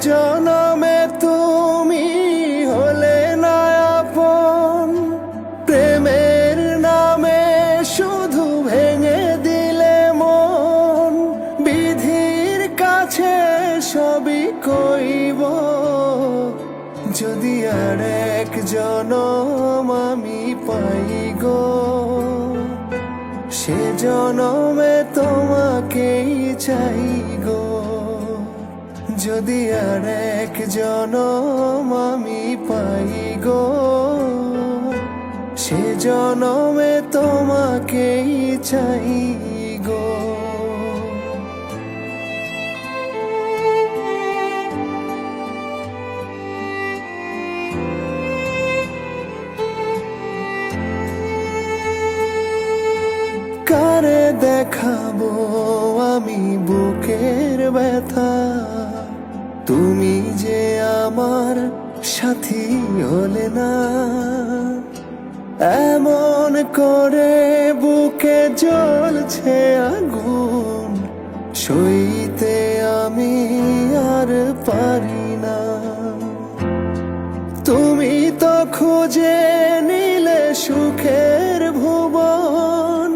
জনমে তুমি হলে না আপন, প্রেমের নামে শুধু ভেঙে দিলে মন। বিধির কাছে সবই কইব, যদি আর এক জনম আমি পাই গো, সে জনমে তোমাকেই চাই গো। যদি আর এক জনম আমি পাই গো, সে জনমে তোমাকেই চাই গো। কারে দেখাবো আমি বুকের ব্যথা, তুমি যে আমার সাথী হলে না। এমন করে বুকে জ্বলছে আগুন, সইতে আমি আর পারি না। তুমি তো খুঁজে নিলে সুখের ভুবন,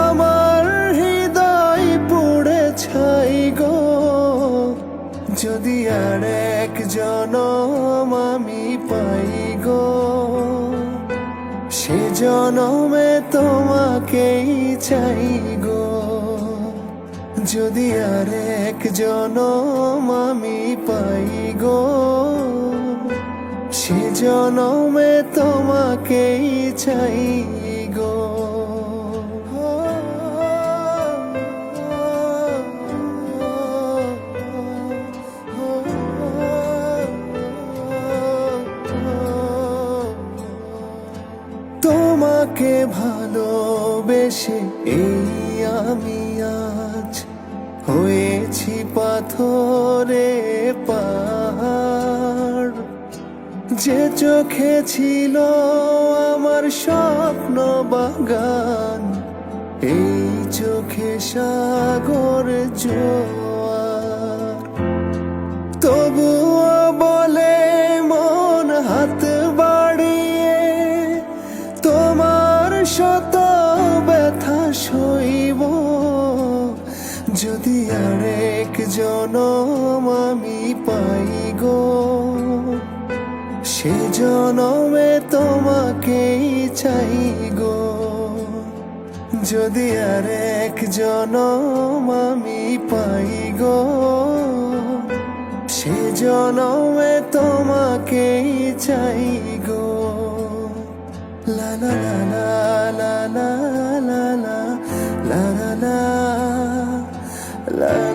আমার হৃদয় পুড়ে ছাই গো। যদি আর এক জনম আমি পাই গো, সে জনমে তোমাকেই চাই গো। যদি আর এক জনম আমি পাই গো, সে জনমে তোমাকেই চাই গো। তোমাকে ভালোবেসে এই আমি আজ হয়েছি পাথরে পাহাড়। যে চোখে ছিল আমার স্বপ্ন বাগান, এই চোখে সাগর জোয়ার। তবুও বলে মন হাত বাড়িয়ে, তোমার শত ব্যথা সইব। যদি আর এক জনম আমি পাই গো, সে জনমে তোমাকেই চাই গো। যদি আর এক জনম আমি পাই গো, সে জনমে তোমাকেই চাই গো। লা লা লা লা লা লা লা লা লা লা লা।